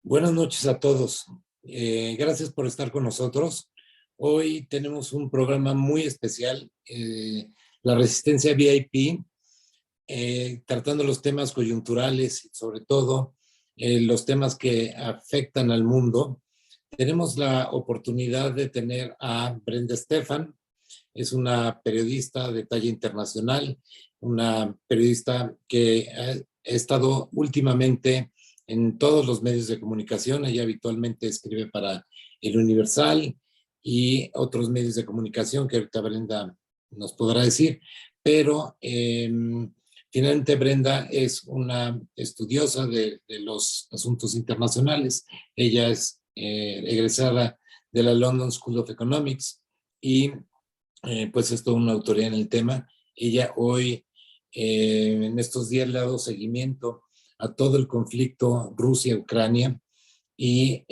Buenas noches a todos. Gracias por estar con nosotros. Hoy tenemos un programa muy especial, la Resistencia VIP, tratando los temas coyunturales y sobre todo los temas que afectan al mundo. Tenemos la oportunidad de tener a Brenda Estefan. Es una periodista de talla internacional, una periodista que ha estado últimamente en todos los medios de comunicación. Ella habitualmente escribe para El Universal y otros medios de comunicación que ahorita Brenda nos podrá decir, pero finalmente Brenda es una estudiosa de los asuntos internacionales. Ella es egresada de la London School of Economics y pues es toda una autoridad en el tema. Ella hoy, en estos días, le ha dado seguimiento a todo el conflicto Rusia-Ucrania y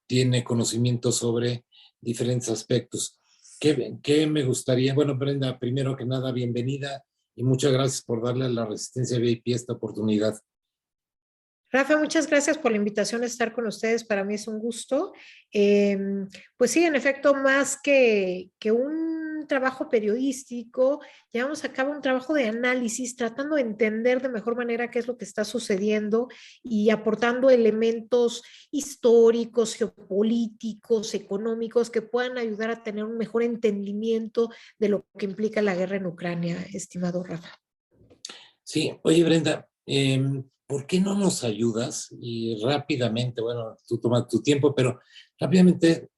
tiene conocimiento sobre diferentes aspectos. ¿Qué me gustaría? Bueno, Brenda, primero que nada, bienvenida y muchas gracias por darle a la Resistencia VIP esta oportunidad. Rafa, muchas gracias por la invitación a estar con ustedes. Para mí es un gusto. Pues sí, en efecto, más que un trabajo periodístico, llevamos a cabo un trabajo de análisis, tratando de entender de mejor manera qué es lo que está sucediendo y aportando elementos históricos, geopolíticos, económicos que puedan ayudar a tener un mejor entendimiento de lo que implica la guerra en Ucrania, estimado Rafa. Sí, oye Brenda, ¿por qué no nos ayudas? Y rápidamente, bueno, tú tomas tu tiempo, pero rápidamente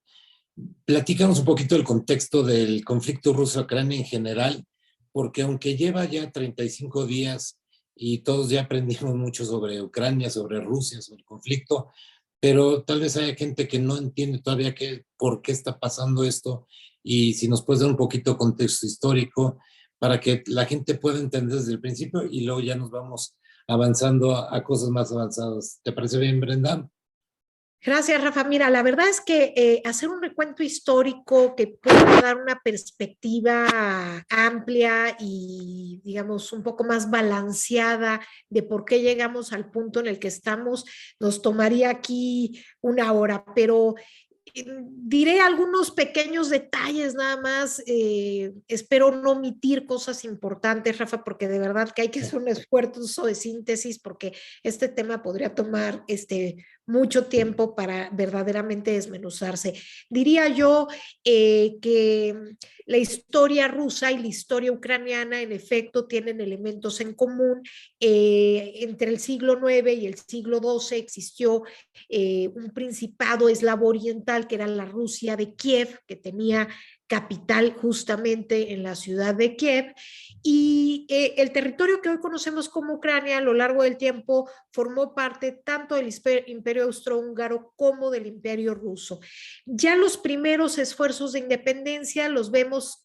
platícanos un poquito del contexto del conflicto ruso-ucrania en general, porque aunque lleva ya 35 días y todos ya aprendimos mucho sobre Ucrania, sobre Rusia, sobre el conflicto, pero tal vez haya gente que no entiende todavía por qué está pasando esto, y si nos puedes dar un poquito de contexto histórico para que la gente pueda entender desde el principio y luego ya nos vamos avanzando a cosas más avanzadas. ¿Te parece bien, Brenda? Gracias, Rafa. Mira, la verdad es que hacer un recuento histórico que pueda dar una perspectiva amplia y, digamos, un poco más balanceada de por qué llegamos al punto en el que estamos, nos tomaría aquí una hora, pero diré algunos pequeños detalles nada más. Espero no omitir cosas importantes, Rafa, porque de verdad que hay que hacer un esfuerzo de síntesis porque este tema podría tomar mucho tiempo para verdaderamente desmenuzarse. Diría yo que la historia rusa y la historia ucraniana en efecto tienen elementos en común. Entre el siglo IX y el siglo XII existió un principado eslavo oriental que era la Rusia de Kiev, que tenía capital justamente en la ciudad de Kiev, y el territorio que hoy conocemos como Ucrania a lo largo del tiempo formó parte tanto del imperio austrohúngaro como del imperio ruso. Ya los primeros esfuerzos de independencia los vemos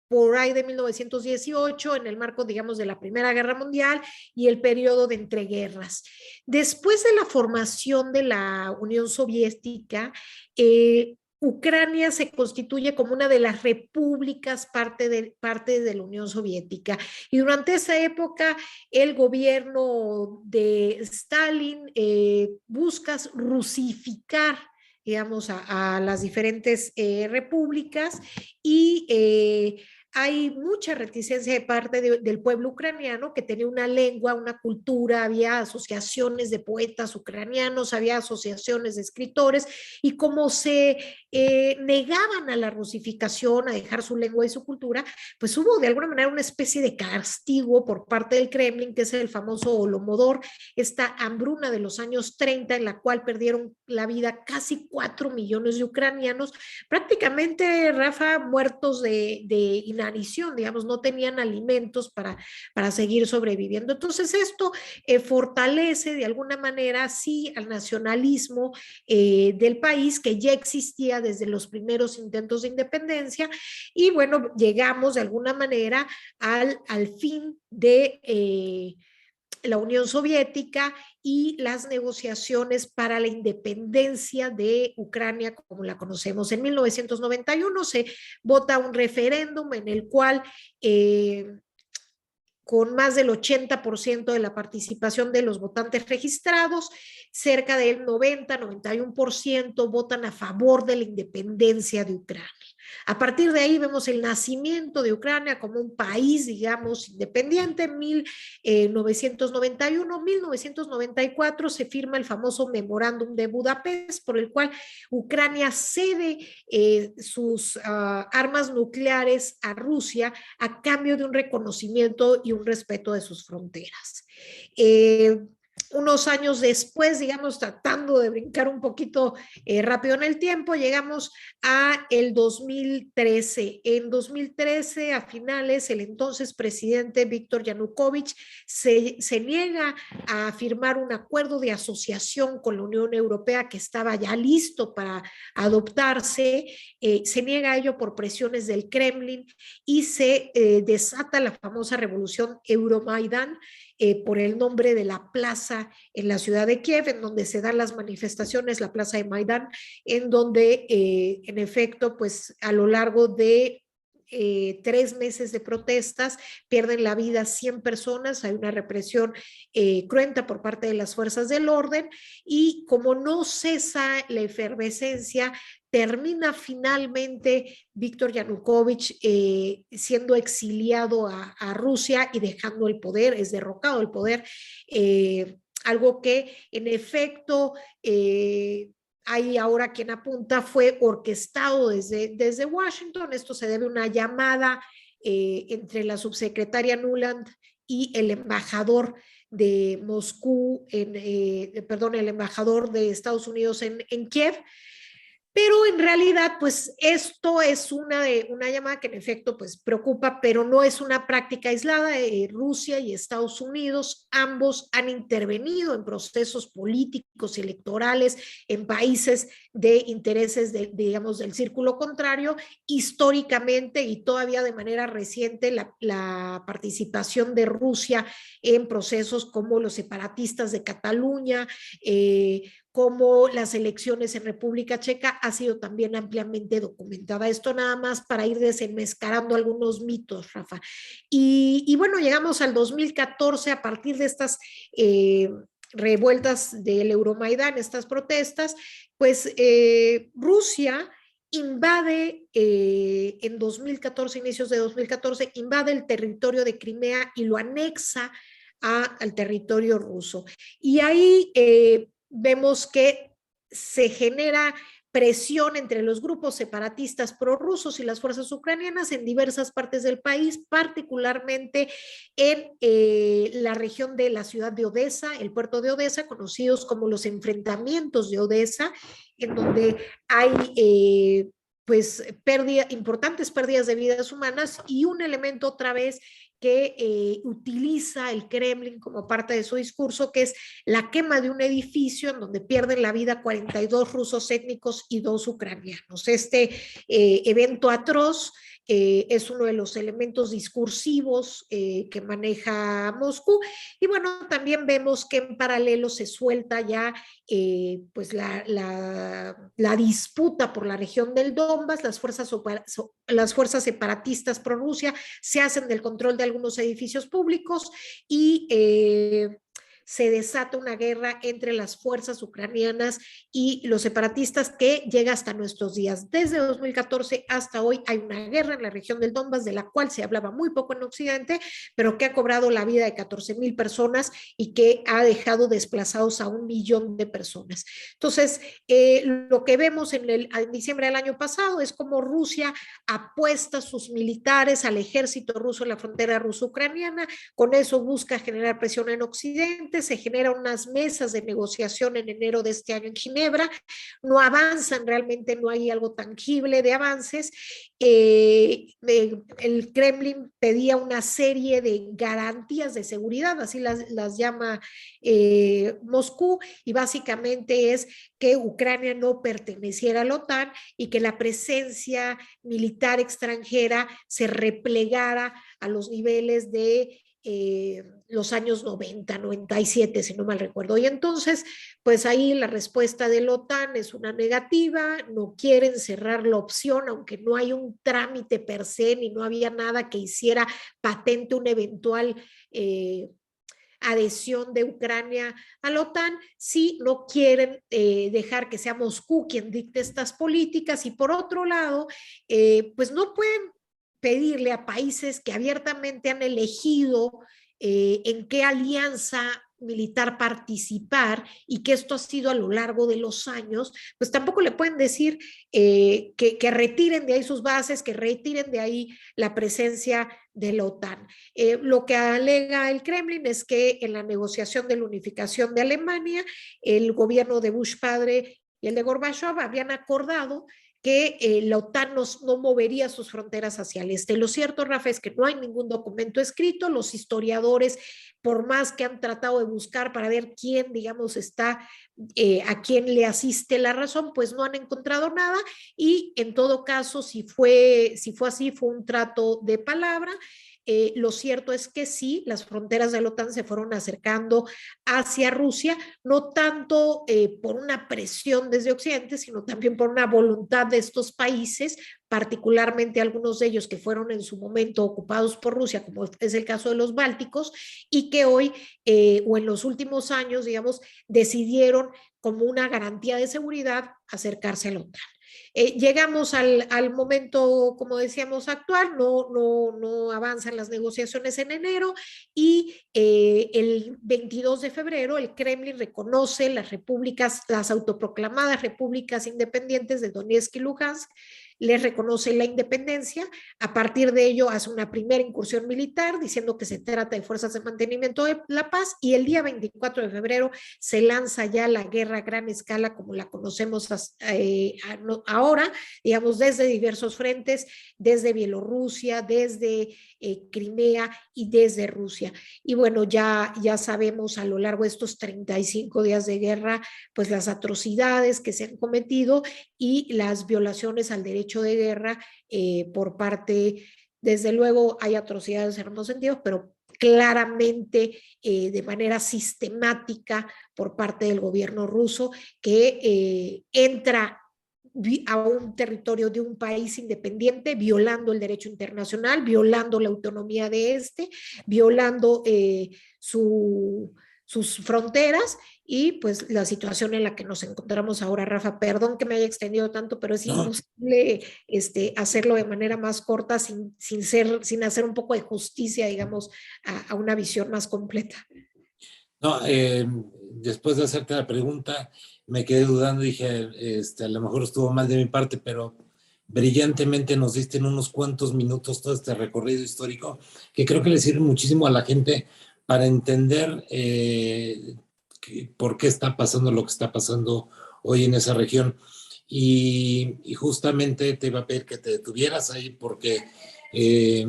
por ahí de 1918, en el marco, digamos, de la Primera Guerra Mundial y el periodo de entreguerras. Después de la formación de la Unión Soviética, Ucrania se constituye como una de las repúblicas parte de la Unión Soviética. Y durante esa época, el gobierno de Stalin busca rusificar, digamos, a las diferentes repúblicas y hay mucha reticencia de parte del pueblo ucraniano, que tenía una lengua, una cultura, había asociaciones de poetas ucranianos, había asociaciones de escritores, y como se negaban a la rusificación, a dejar su lengua y su cultura, pues hubo de alguna manera una especie de castigo por parte del Kremlin, que es el famoso Holodomor, esta hambruna de los años 30, en la cual perdieron la vida casi 4 millones de ucranianos, prácticamente, Rafa, muertos de inanición, digamos, no tenían alimentos para seguir sobreviviendo. Entonces esto fortalece de alguna manera, sí, al nacionalismo del país, que ya existía desde los primeros intentos de independencia, y bueno, llegamos de alguna manera al fin de la Unión Soviética y las negociaciones para la independencia de Ucrania como la conocemos. En 1991 se vota un referéndum en el cual con más del 80% de la participación de los votantes registrados, cerca del 90-91% votan a favor de la independencia de Ucrania. A partir de ahí vemos el nacimiento de Ucrania como un país, digamos, independiente. En 1991, 1994 se firma el famoso Memorándum de Budapest, por el cual Ucrania cede sus armas nucleares a Rusia a cambio de un reconocimiento y un respeto de sus fronteras. Unos años después, digamos, tratando de brincar un poquito rápido en el tiempo, llegamos a el 2013. En 2013, a finales, el entonces presidente Víctor Yanukovych se niega a firmar un acuerdo de asociación con la Unión Europea que estaba ya listo para adoptarse. Se niega a ello por presiones del Kremlin y se desata la famosa revolución Euromaidán, por el nombre de la plaza en la ciudad de Kiev, en donde se dan las manifestaciones, la plaza de Maidán, en donde en efecto, pues a lo largo de 3 meses de protestas pierden la vida 100 personas, hay una represión cruenta por parte de las fuerzas del orden, y como no cesa la efervescencia, termina finalmente Víctor Yanukovych siendo exiliado a Rusia y dejando el poder, es derrocado el poder, algo que en efecto hay ahora quien apunta fue orquestado desde Washington. Esto se debe a una llamada entre la subsecretaria Nuland y el embajador de Moscú, el embajador de Estados Unidos en Kiev. Pero en realidad, pues esto es una llamada que en efecto pues preocupa, pero no es una práctica aislada. Rusia y Estados Unidos ambos han intervenido en procesos políticos y electorales en países de intereses, digamos, del círculo contrario. Históricamente y todavía de manera reciente, la participación de Rusia en procesos como los separatistas de Cataluña, como las elecciones en República Checa, ha sido también ampliamente documentada. Esto nada más para ir desenmascarando algunos mitos, Rafa. Y bueno, llegamos al 2014 a partir de estas revueltas del Euromaidán, estas protestas, pues Rusia invade en 2014, inicios de 2014, invade el territorio de Crimea y lo anexa al territorio ruso. Y ahí vemos que se genera presión entre los grupos separatistas prorrusos y las fuerzas ucranianas en diversas partes del país, particularmente en la región de la ciudad de Odessa, el puerto de Odessa, conocidos como los enfrentamientos de Odessa, en donde hay pues importantes pérdidas de vidas humanas y un elemento otra vez que utiliza el Kremlin como parte de su discurso, que es la quema de un edificio en donde pierden la vida 42 rusos étnicos y 2 ucranianos. Este evento atroz es uno de los elementos discursivos que maneja Moscú. Y bueno, también vemos que en paralelo se suelta ya pues la disputa por la región del Donbass. Las fuerzas separatistas pro Rusia se hacen del control de algunos edificios públicos y se desata una guerra entre las fuerzas ucranianas y los separatistas que llega hasta nuestros días. Desde 2014 hasta hoy hay una guerra en la región del Donbass, de la cual se hablaba muy poco en Occidente, pero que ha cobrado la vida de 14,000 personas y que ha dejado desplazados a 1 millón de personas. Entonces, lo que vemos en diciembre del año pasado es como Rusia apuesta sus militares al ejército ruso en la frontera ruso-ucraniana. Con eso busca generar presión en Occidente. Se generan unas mesas de negociación en enero de este año en Ginebra, no avanzan realmente, no hay algo tangible de avances. El Kremlin pedía una serie de garantías de seguridad, así las llama Moscú, y básicamente es que Ucrania no perteneciera a la OTAN y que la presencia militar extranjera se replegara a los niveles de los años 90, 97, si no mal recuerdo. Y entonces, pues ahí la respuesta de la OTAN es una negativa, no quieren cerrar la opción, aunque no hay un trámite per se, ni no había nada que hiciera patente un eventual adhesión de Ucrania a la OTAN, sí no quieren dejar que sea Moscú quien dicte estas políticas y por otro lado, pues no pueden pedirle a países que abiertamente han elegido en qué alianza militar participar y que esto ha sido a lo largo de los años, pues tampoco le pueden decir que retiren de ahí sus bases, que retiren de ahí la presencia de la OTAN. Lo que alega el Kremlin es que en la negociación de la unificación de Alemania, el gobierno de Bush padre y el de Gorbachev habían acordado que la OTAN no movería sus fronteras hacia el este. Lo cierto, Rafa, es que no hay ningún documento escrito. Los historiadores, por más que han tratado de buscar para ver quién, digamos, está, a quién le asiste la razón, pues no han encontrado nada. Y en todo caso, si fue así, fue un trato de palabra. Lo cierto es que sí, las fronteras de la OTAN se fueron acercando hacia Rusia, no tanto por una presión desde Occidente, sino también por una voluntad de estos países, particularmente algunos de ellos que fueron en su momento ocupados por Rusia, como es el caso de los bálticos, y que hoy o en los últimos años, digamos, decidieron como una garantía de seguridad acercarse a la OTAN. Llegamos al momento, como decíamos, actual, no avanzan las negociaciones en enero y el 22 de febrero el Kremlin reconoce las repúblicas, las autoproclamadas repúblicas independientes de Donetsk y Lugansk, les reconoce la independencia, a partir de ello hace una primera incursión militar diciendo que se trata de fuerzas de mantenimiento de la paz y el día 24 de febrero se lanza ya la guerra a gran escala como la conocemos ahora, digamos, desde diversos frentes, desde Bielorrusia, desde Crimea y desde Rusia. Y bueno, ya sabemos a lo largo de estos 35 días de guerra, pues las atrocidades que se han cometido y las violaciones al derecho de guerra por parte, desde luego hay atrocidades en ambos sentidos, pero claramente de manera sistemática por parte del gobierno ruso que entra a un territorio de un país independiente, violando el derecho internacional, violando la autonomía de este, violando sus fronteras y pues la situación en la que nos encontramos ahora, Rafa. Perdón que me haya extendido tanto, pero es No, imposible hacerlo de manera más corta sin hacer un poco de justicia, digamos, a una visión más completa. no, después de hacerte la pregunta, me quedé dudando, dije, a lo mejor estuvo mal de mi parte, pero brillantemente nos diste en unos cuantos minutos todo este recorrido histórico que creo que le sirve muchísimo a la gente para entender por qué está pasando lo que está pasando hoy en esa región. Y justamente te iba a pedir que te detuvieras ahí porque eh,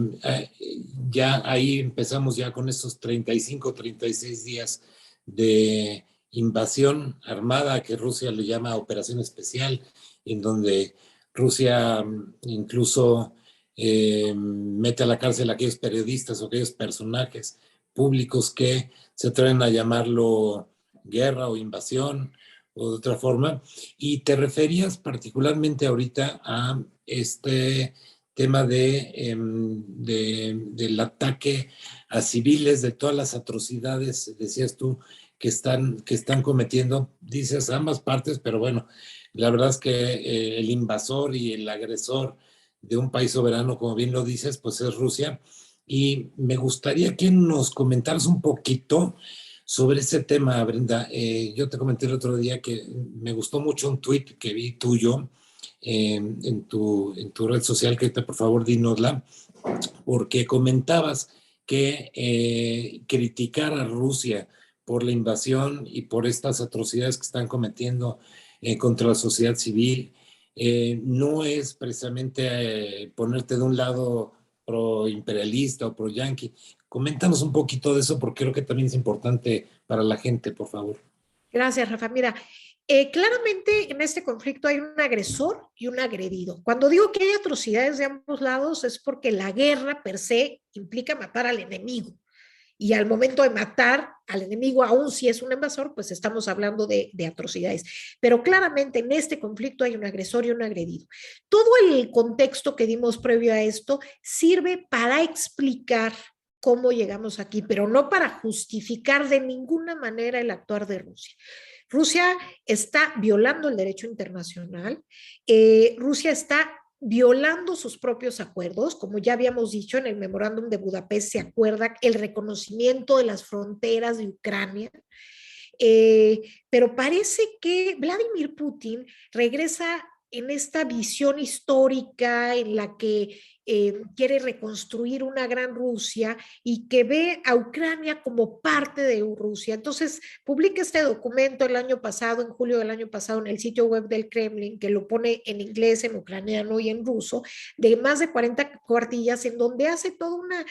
ya ahí empezamos ya con estos 35, 36 días de invasión armada que Rusia le llama operación especial, en donde Rusia incluso mete a la cárcel a aquellos periodistas o aquellos personajes públicos que se atreven a llamarlo guerra o invasión o de otra forma. Y te referías particularmente ahorita a este tema del ataque a civiles, de todas las atrocidades, decías tú, que están cometiendo, dices ambas partes, pero bueno, la verdad es que el invasor y el agresor de un país soberano, como bien lo dices, pues es Rusia. Y me gustaría que nos comentaras un poquito sobre ese tema, Brenda. Yo te comenté el otro día que me gustó mucho un tuit que vi tuyo en tu red social, que por favor dínosla, porque comentabas que criticar a Rusia por la invasión y por estas atrocidades que están cometiendo contra la sociedad civil no es precisamente ponerte de un lado pro imperialista o pro yanqui. Coméntanos un poquito de eso porque creo que también es importante para la gente, por favor. Gracias, Rafa. Mira, claramente en este conflicto hay un agresor y un agredido. Cuando digo que hay atrocidades de ambos lados es porque la guerra per se implica matar al enemigo. y al momento de matar al enemigo, aún si es un invasor, pues estamos hablando de atrocidades. Pero claramente en este conflicto hay un agresor y un agredido. Todo el contexto que dimos previo a esto sirve para explicar cómo llegamos aquí, pero no para justificar de ninguna manera el actuar de Rusia. Rusia está violando el derecho internacional, Rusia está violando sus propios acuerdos, como ya habíamos dicho en el memorándum de Budapest, se acuerda el reconocimiento de las fronteras de Ucrania, pero parece que Vladimir Putin regresa en esta visión histórica en la que quiere reconstruir una gran Rusia y que ve a Ucrania como parte de Rusia. Entonces, publica este documento el año pasado, en julio del año pasado, en el sitio web del Kremlin, que lo pone en inglés, en ucraniano y en ruso, de más de 40 cuartillas, en donde hace toda una,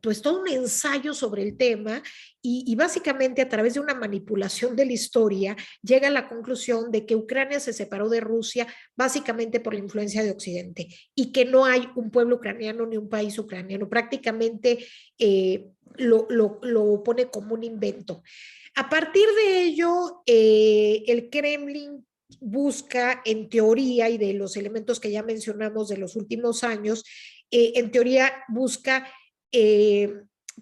pues todo un ensayo sobre el tema y básicamente a través de una manipulación de la historia llega a la conclusión de que Ucrania se separó de Rusia básicamente por la influencia de Occidente y que no hay un pueblo ucraniano ni un país ucraniano. Prácticamente lo pone como un invento. A partir de ello, el Kremlin busca, en teoría, y de los elementos que ya mencionamos de los últimos años, en teoría busca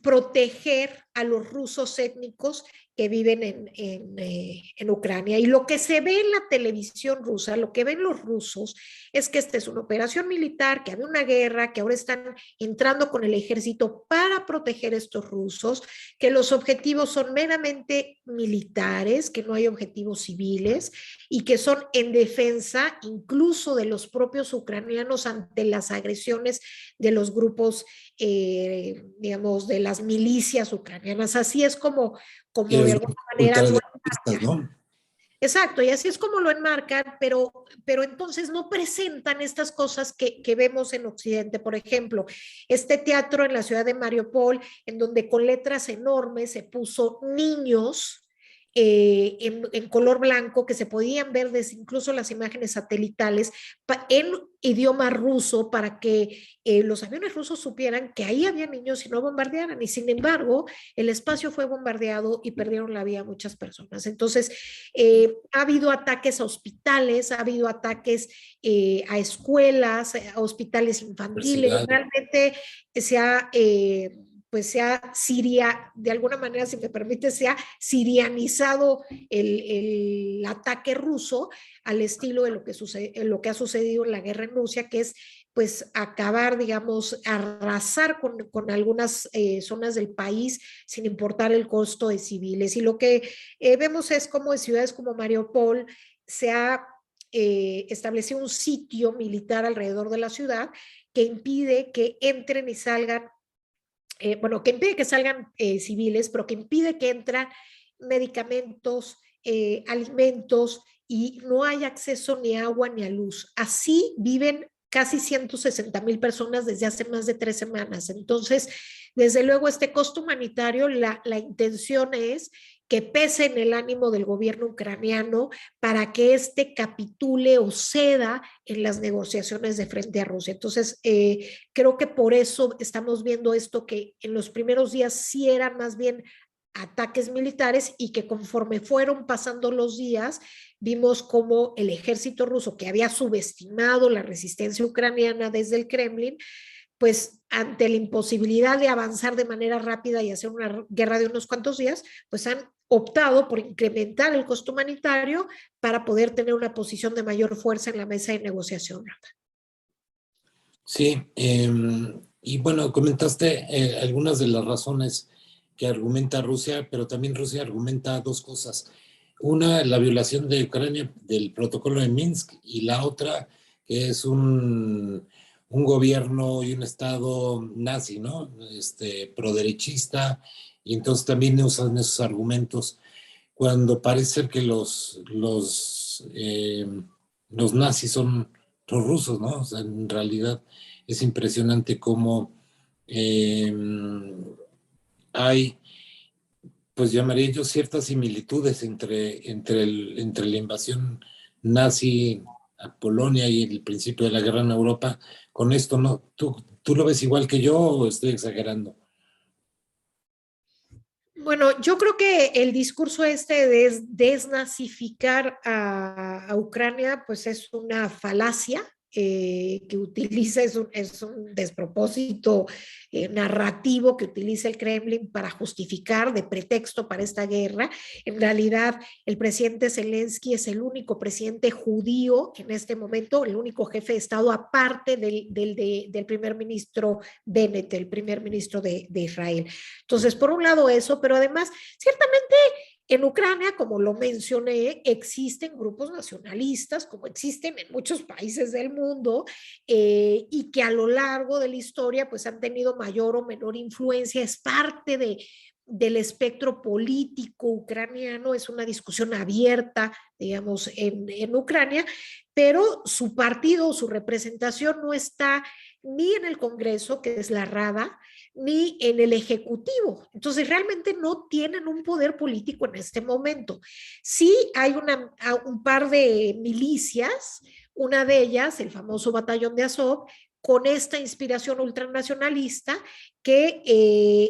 proteger a los rusos étnicos que viven en Ucrania. Y lo que se ve en la televisión rusa, lo que ven los rusos, es que esta es una operación militar, que había una guerra, que ahora están entrando con el ejército para proteger a estos rusos, que los objetivos son meramente militares, que no hay objetivos civiles y que son en defensa incluso de los propios ucranianos ante las agresiones de los grupos, digamos, de las milicias ucranianas. Así es como de alguna manera lo enmarcan. ¿No? Exacto, y así es como lo enmarcan, pero entonces no presentan estas cosas que vemos en Occidente. Por ejemplo, este teatro en la ciudad de Mariupol, en donde con letras enormes se puso niños en color blanco que se podían ver desde incluso las imágenes satelitales en idioma ruso para que los aviones rusos supieran que ahí había niños y no bombardearan. Y sin embargo, el espacio fue bombardeado y perdieron la vida muchas personas. Entonces, ha habido ataques a hospitales, ha habido ataques a escuelas, a hospitales infantiles. Realmente se ha pues de alguna manera, si me permite, se ha sirianizado el ataque ruso al estilo de lo que ha sucedido en la guerra en Rusia, que es pues acabar, digamos, arrasar con algunas zonas del país sin importar el costo de civiles. Y lo que vemos es como en ciudades como Mariupol se ha establecido un sitio militar alrededor de la ciudad que impide que entren y salgan bueno, que impide que salgan civiles, pero que impide que entran medicamentos, alimentos y no hay acceso ni a agua ni a luz. Así viven casi 160,000 personas desde hace más de 3 semanas. Entonces, desde luego, este costo humanitario, la intención es que pese en el ánimo del gobierno ucraniano para que éste capitule o ceda en las negociaciones de frente a Rusia. Entonces, creo que por eso estamos viendo esto que en los primeros días sí eran más bien ataques militares y que conforme fueron pasando los días, vimos como el ejército ruso, que había subestimado la resistencia ucraniana desde el Kremlin, pues ante la imposibilidad de avanzar de manera rápida y hacer una guerra de unos cuantos días, pues han optado por incrementar el costo humanitario para poder tener una posición de mayor fuerza en la mesa de negociación. Sí, y bueno, comentaste algunas de las razones que argumenta Rusia, pero también Rusia argumenta dos cosas. Una, la violación de Ucrania del protocolo de Minsk, y la otra, que es un gobierno y un estado nazi, ¿no? Proderechista, y entonces también usan esos argumentos cuando parece ser que los nazis son los rusos, ¿no? O sea, en realidad es impresionante cómo eh, hay, pues llamaría yo, ciertas similitudes entre la invasión nazi a Polonia y el principio de la guerra en Europa. Con esto, ¿no? ¿Tú lo ves igual que yo o estoy exagerando? Bueno, yo creo que el discurso este de desnazificar a Ucrania, pues es una falacia que utiliza, es un despropósito narrativo que utiliza el Kremlin para justificar de pretexto para esta guerra. En realidad, el presidente Zelensky es el único presidente judío en este momento, el único jefe de Estado aparte del primer ministro Bennett, el primer ministro de Israel. Entonces, por un lado eso, pero además, ciertamente en Ucrania, como lo mencioné, existen grupos nacionalistas, como existen en muchos países del mundo, y que a lo largo de la historia pues han tenido mayor o menor influencia, es parte del espectro político ucraniano, es una discusión abierta, digamos, en Ucrania, pero su partido, su representación no está ni en el Congreso, que es la Rada, ni en el Ejecutivo. Entonces, realmente no tienen un poder político en este momento. Sí hay un par de milicias, una de ellas, el famoso batallón de Azov, con esta inspiración ultranacionalista que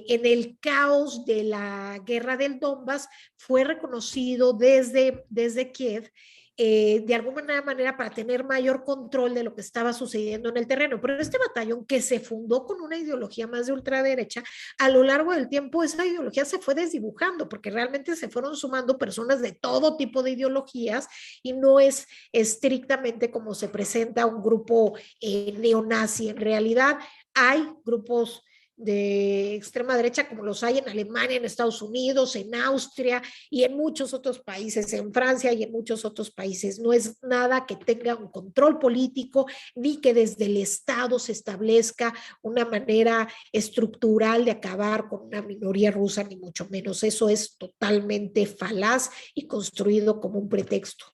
en el caos de la guerra del Donbass fue reconocido desde Kiev de alguna manera para tener mayor control de lo que estaba sucediendo en el terreno. Pero este batallón que se fundó con una ideología más de ultraderecha, a lo largo del tiempo esa ideología se fue desdibujando porque realmente se fueron sumando personas de todo tipo de ideologías y no es estrictamente como se presenta un grupo neonazi. En realidad hay grupos de extrema derecha como los hay en Alemania, en Estados Unidos, en Austria y en muchos otros países, en Francia y en muchos otros países. No es nada que tenga un control político ni que desde el Estado se establezca una manera estructural de acabar con una minoría rusa, ni mucho menos. Eso es totalmente falaz y construido como un pretexto.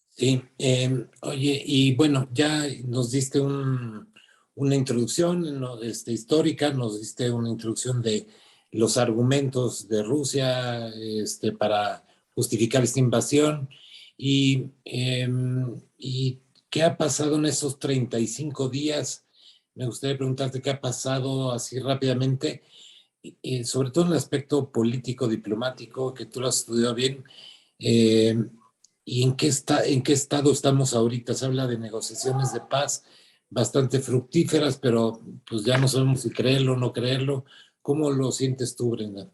Sí, oye, y bueno, ya nos diste una introducción ¿no? Histórica, nos diste una introducción de los argumentos de Rusia para justificar esta invasión y qué ha pasado en esos 35 días. Me gustaría preguntarte qué ha pasado así rápidamente, sobre todo en el aspecto político, diplomático, que tú lo has estudiado bien. Eh, ¿Y en qué estado estamos ahorita? Se habla de negociaciones de paz bastante fructíferas, pero pues ya no sabemos si creerlo o no creerlo. ¿Cómo lo sientes tú, Brenda?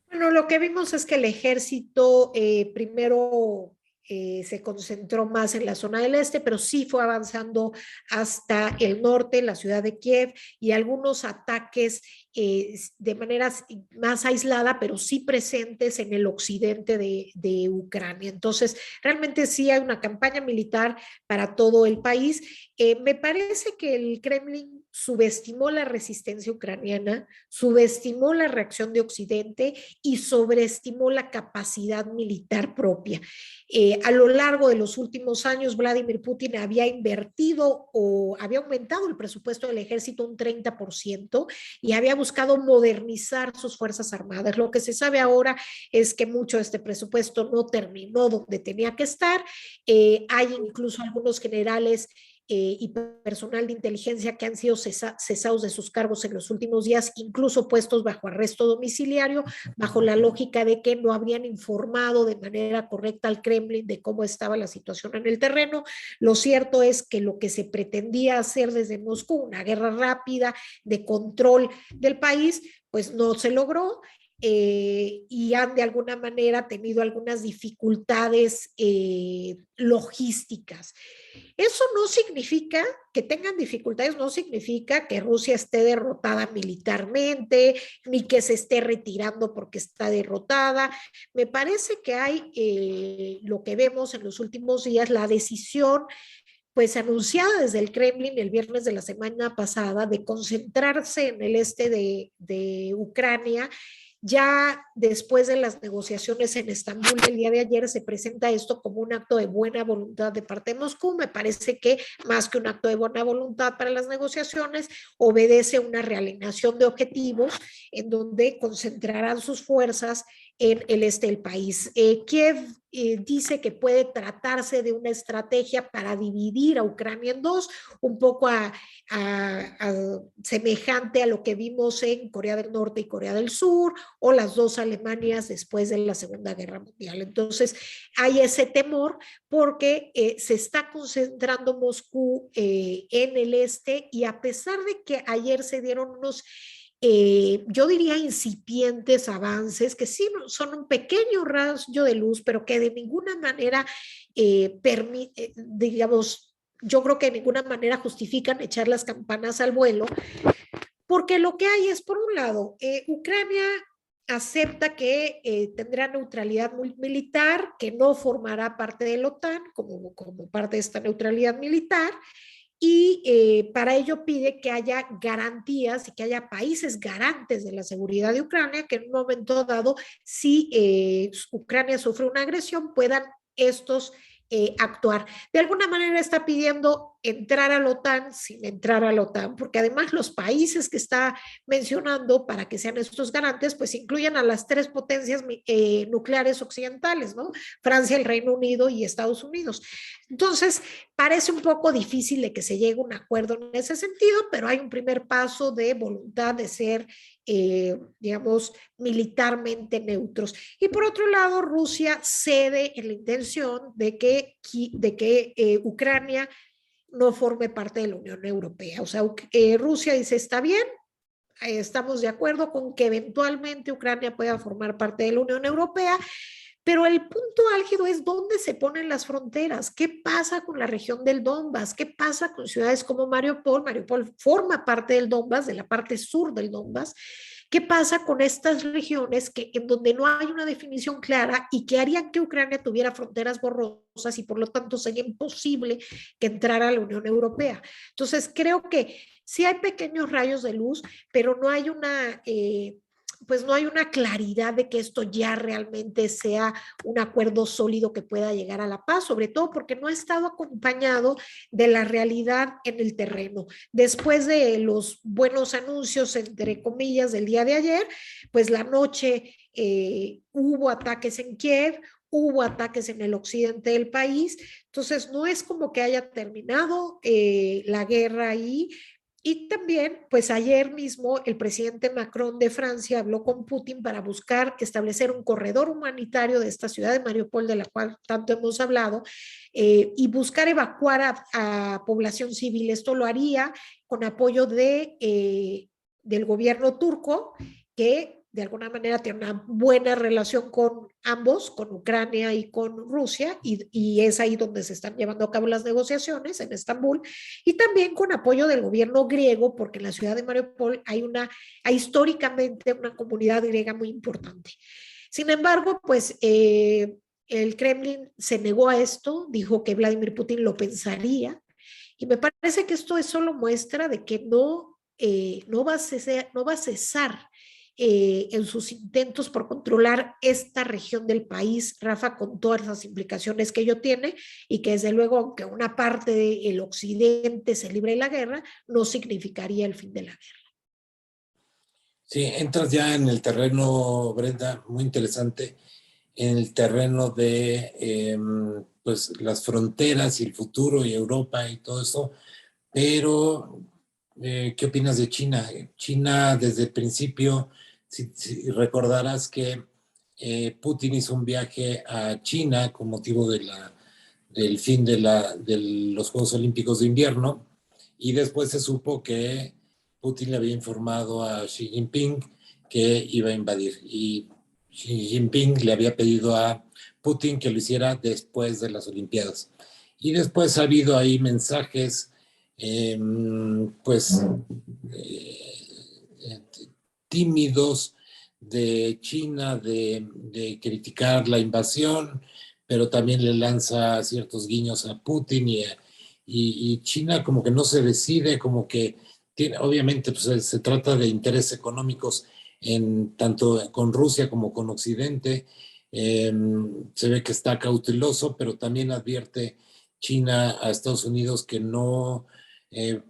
Bueno, lo que vimos es que el ejército primero se concentró más en la zona del este, pero sí fue avanzando hasta el norte, la ciudad de Kiev, y algunos ataques de manera más aislada, pero sí presentes en el occidente de Ucrania. Entonces, realmente sí hay una campaña militar para todo el país. Me parece que el Kremlin subestimó la resistencia ucraniana, subestimó la reacción de Occidente y sobreestimó la capacidad militar propia. A lo largo de los últimos años, Vladimir Putin había invertido o había aumentado el presupuesto del ejército un 30% y había buscado modernizar sus fuerzas armadas. Lo que se sabe ahora es que mucho de este presupuesto no terminó donde tenía que estar. Hay incluso algunos generales y personal de inteligencia que han sido cesados de sus cargos en los últimos días, incluso puestos bajo arresto domiciliario, bajo la lógica de que no habrían informado de manera correcta al Kremlin de cómo estaba la situación en el terreno. Lo cierto es que lo que se pretendía hacer desde Moscú, una guerra rápida de control del país, pues no se logró. Y han de alguna manera tenido algunas dificultades logísticas. Eso no significa que tengan dificultades, no significa que Rusia esté derrotada militarmente, ni que se esté retirando porque está derrotada. Me parece que hay lo que vemos en los últimos días, la decisión pues anunciada desde el Kremlin el viernes de la semana pasada de concentrarse en el este de Ucrania. Ya después de las negociaciones en Estambul el día de ayer se presenta esto como un acto de buena voluntad de parte de Moscú. Me parece que más que un acto de buena voluntad para las negociaciones, obedece a una realineación de objetivos en donde concentrarán sus fuerzas en el este del país. Kiev dice que puede tratarse de una estrategia para dividir a Ucrania en dos, un poco a semejante a lo que vimos en Corea del Norte y Corea del Sur, o las dos Alemanias después de la Segunda Guerra Mundial. Entonces, hay ese temor porque se está concentrando Moscú en el este, y a pesar de que ayer se dieron unos yo diría incipientes avances, que sí son un pequeño rayo de luz, pero que de ninguna manera permite, digamos, yo creo que de ninguna manera justifican echar las campanas al vuelo, porque lo que hay es, por un lado, Ucrania acepta que tendrá neutralidad militar, que no formará parte de la OTAN como parte de esta neutralidad militar, y para ello pide que haya garantías y que haya países garantes de la seguridad de Ucrania, que en un momento dado, si Ucrania sufre una agresión, puedan estos actuar. De alguna manera está pidiendo entrar a la OTAN sin entrar a la OTAN, porque además los países que está mencionando para que sean estos garantes, pues incluyen a las tres potencias nucleares occidentales, ¿no? Francia, el Reino Unido y Estados Unidos. Entonces, parece un poco difícil de que se llegue a un acuerdo en ese sentido, pero hay un primer paso de voluntad de ser, digamos, militarmente neutros. Y por otro lado, Rusia cede en la intención de que Ucrania no forme parte de la Unión Europea. O sea, Rusia dice, está bien, estamos de acuerdo con que eventualmente Ucrania pueda formar parte de la Unión Europea, pero el punto álgido es dónde se ponen las fronteras, qué pasa con la región del Donbass, qué pasa con ciudades como Mariupol. Mariupol forma parte del Donbass, de la parte sur del Donbass. ¿Qué pasa con estas regiones en donde no hay una definición clara y que harían que Ucrania tuviera fronteras borrosas y por lo tanto sería imposible que entrara a la Unión Europea? Entonces creo que sí hay pequeños rayos de luz, pero no hay pues no hay una claridad de que esto ya realmente sea un acuerdo sólido que pueda llegar a la paz, sobre todo porque no ha estado acompañado de la realidad en el terreno. Después de los buenos anuncios, entre comillas, del día de ayer, pues la noche hubo ataques en Kiev, hubo ataques en el occidente del país, entonces no es como que haya terminado la guerra ahí. Y también, pues ayer mismo el presidente Macron de Francia habló con Putin para buscar establecer un corredor humanitario de esta ciudad de Mariupol, de la cual tanto hemos hablado, y buscar evacuar a población civil. Esto lo haría con apoyo del gobierno turco, que de alguna manera tiene una buena relación con ambos, con Ucrania y con Rusia, y es ahí donde se están llevando a cabo las negociaciones, en Estambul, y también con apoyo del gobierno griego, porque en la ciudad de Mariupol hay históricamente una comunidad griega muy importante. Sin embargo, pues el Kremlin se negó a esto, dijo que Vladimir Putin lo pensaría, y me parece que esto es solo muestra de que no va a cesar en sus intentos por controlar esta región del país, Rafa, con todas las implicaciones que ello tiene, y que desde luego, aunque una parte del occidente se libre de la guerra, no significaría el fin de la guerra. Sí, entras ya en el terreno, Brenda, muy interesante, en el terreno de pues las fronteras y el futuro y Europa y todo eso, pero ¿qué opinas de China? China desde el principio, si recordarás que Putin hizo un viaje a China con motivo del fin de los Juegos Olímpicos de Invierno, y después se supo que Putin le había informado a Xi Jinping que iba a invadir, y Xi Jinping le había pedido a Putin que lo hiciera después de las Olimpiadas. Y después ha habido ahí mensajes, pues, tímidos de China de criticar la invasión, pero también le lanza ciertos guiños a Putin, y China como que no se decide, como que tiene, obviamente pues se trata de intereses económicos tanto con Rusia como con Occidente. Se ve que está cauteloso, pero también advierte China a Estados Unidos que no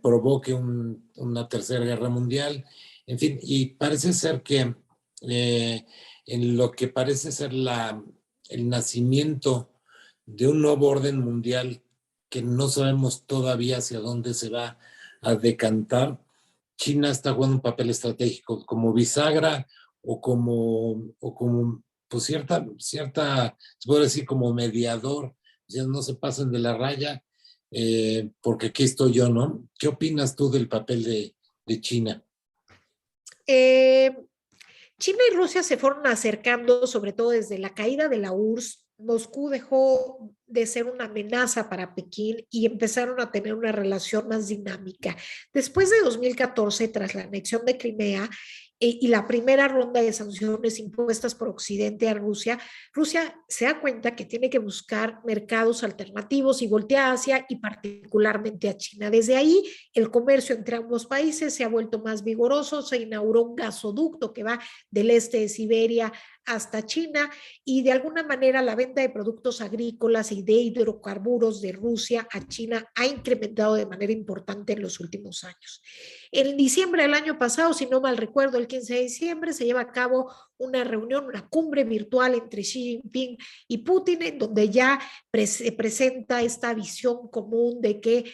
provoque una tercera guerra mundial. En fin, y parece ser que en lo que parece ser el nacimiento de un nuevo orden mundial que no sabemos todavía hacia dónde se va a decantar, China está jugando un papel estratégico como bisagra o como pues se puede decir como mediador, o sea, no se pasen de la raya, porque aquí estoy yo, ¿no? ¿Qué opinas tú del papel de China? Eh, China y Rusia se fueron acercando, sobre todo desde la caída de la URSS. Moscú dejó de ser una amenaza para Pekín y empezaron a tener una relación más dinámica. Después de 2014, tras la anexión de Crimea y la primera ronda de sanciones impuestas por Occidente a Rusia, Rusia se da cuenta que tiene que buscar mercados alternativos y voltea hacia y particularmente a China. Desde ahí, el comercio entre ambos países se ha vuelto más vigoroso, se inauguró un gasoducto que va del este de Siberia hasta China y de alguna manera la venta de productos agrícolas y de hidrocarburos de Rusia a China ha incrementado de manera importante en los últimos años. En diciembre del año pasado, si no mal recuerdo, el 15 de diciembre se lleva a cabo una reunión, una cumbre virtual entre Xi Jinping y Putin, en donde ya se presenta esta visión común de que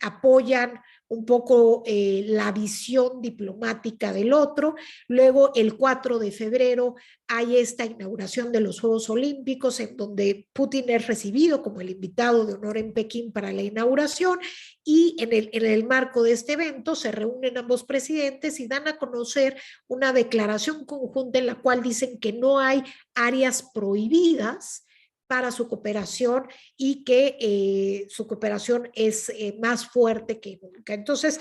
apoyan un poco la visión diplomática del otro. Luego, el 4 de febrero, hay esta inauguración de los Juegos Olímpicos, en donde Putin es recibido como el invitado de honor en Pekín para la inauguración, y en el marco de este evento se reúnen ambos presidentes y dan a conocer una declaración conjunta en la cual dicen que no hay áreas prohibidas para su cooperación y que su cooperación es más fuerte que nunca. Entonces,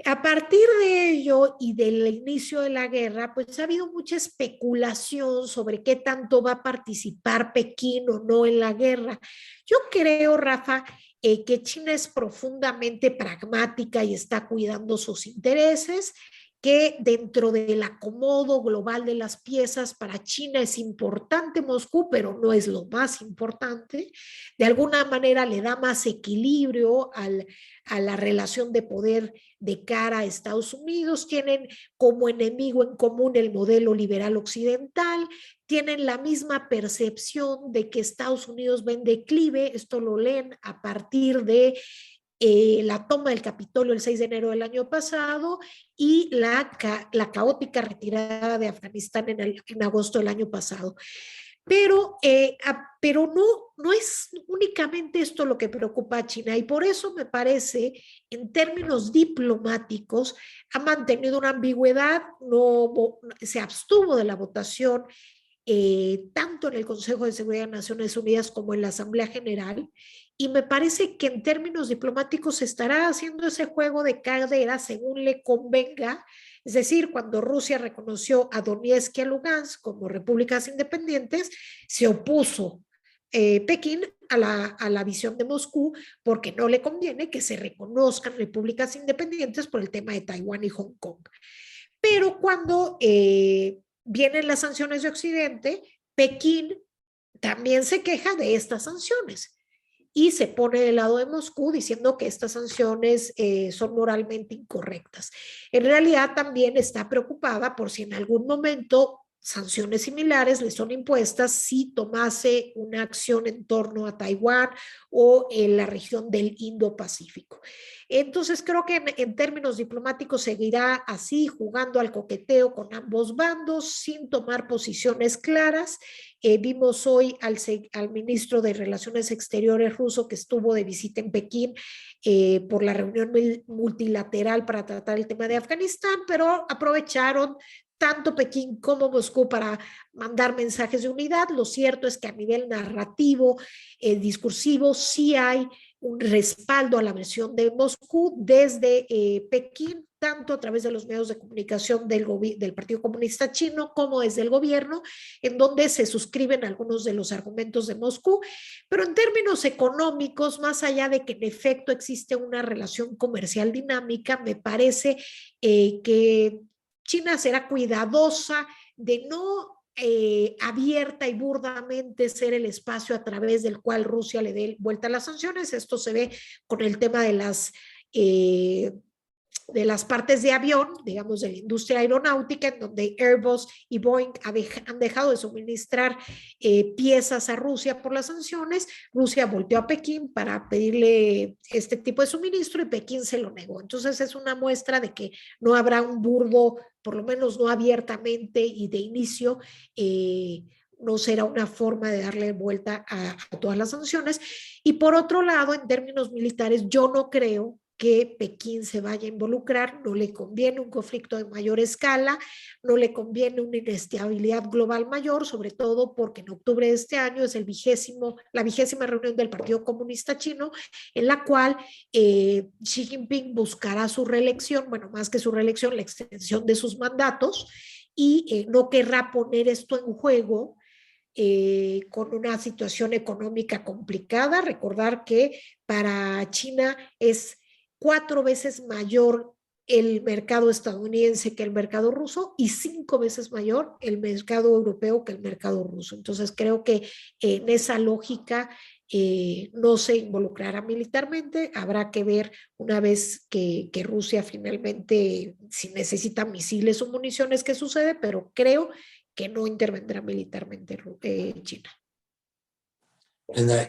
a partir de ello y del inicio de la guerra, pues ha habido mucha especulación sobre qué tanto va a participar Pekín o no en la guerra. Yo creo, Rafa, que China es profundamente pragmática y está cuidando sus intereses, que dentro del acomodo global de las piezas para China es importante Moscú, pero no es lo más importante. De alguna manera le da más equilibrio a la relación de poder de cara a Estados Unidos, tienen como enemigo en común el modelo liberal occidental, tienen la misma percepción de que Estados Unidos va en declive, esto lo leen a partir de la toma del Capitolio el 6 de enero del año pasado y la caótica retirada de Afganistán en agosto del año pasado. Pero no es únicamente esto lo que preocupa a China y por eso me parece, en términos diplomáticos, ha mantenido una ambigüedad, no, se abstuvo de la votación tanto en el Consejo de Seguridad de Naciones Unidas como en la Asamblea General, y me parece que en términos diplomáticos se estará haciendo ese juego de cadera según le convenga, es decir, cuando Rusia reconoció a Donetsk y a Lugansk como repúblicas independientes, se opuso Pekín a la visión de Moscú porque no le conviene que se reconozcan repúblicas independientes por el tema de Taiwán y Hong Kong. Pero cuando vienen las sanciones de Occidente, Pekín también se queja de estas sanciones y se pone del lado de Moscú diciendo que estas sanciones son moralmente incorrectas. En realidad también está preocupada por si en algún momento sanciones similares le son impuestas si tomase una acción en torno a Taiwán o en la región del Indo-Pacífico. Entonces creo que en términos diplomáticos seguirá así, jugando al coqueteo con ambos bandos, sin tomar posiciones claras. Vimos hoy al ministro de Relaciones Exteriores ruso que estuvo de visita en Pekín por la reunión multilateral para tratar el tema de Afganistán, pero aprovecharon tanto Pekín como Moscú para mandar mensajes de unidad. Lo cierto es que a nivel narrativo, discursivo, sí hay un respaldo a la versión de Moscú desde Pekín, tanto a través de los medios de comunicación del Partido Comunista Chino como desde el gobierno, en donde se suscriben algunos de los argumentos de Moscú. Pero en términos económicos, más allá de que en efecto existe una relación comercial dinámica, me parece que China será cuidadosa de no abierta y burdamente ser el espacio a través del cual Rusia le dé vuelta a las sanciones. Esto se ve con el tema de las de las partes de avión, digamos, de la industria aeronáutica, en donde Airbus y Boeing han dejado de suministrar piezas a Rusia por las sanciones. Rusia volteó a Pekín para pedirle este tipo de suministro y Pekín se lo negó. Entonces es una muestra de que no habrá un burdo, por lo menos no abiertamente y de inicio, no será una forma de darle vuelta a todas las sanciones. Y por otro lado, en términos militares, yo no creo que Pekín se vaya a involucrar, no le conviene un conflicto de mayor escala, no le conviene una inestabilidad global mayor, sobre todo porque en octubre de este año es la 20ª reunión del Partido Comunista Chino, en la cual Xi Jinping buscará su reelección, bueno, más que su reelección, la extensión de sus mandatos, y no querrá poner esto en juego con una situación económica complicada. Recordar que para China es 4 veces mayor el mercado estadounidense que el mercado ruso y 5 veces mayor el mercado europeo que el mercado ruso. Entonces creo que en esa lógica no se involucrará militarmente. Habrá que ver una vez que Rusia finalmente, si necesita misiles o municiones, qué sucede, pero creo que no intervendrá militarmente China.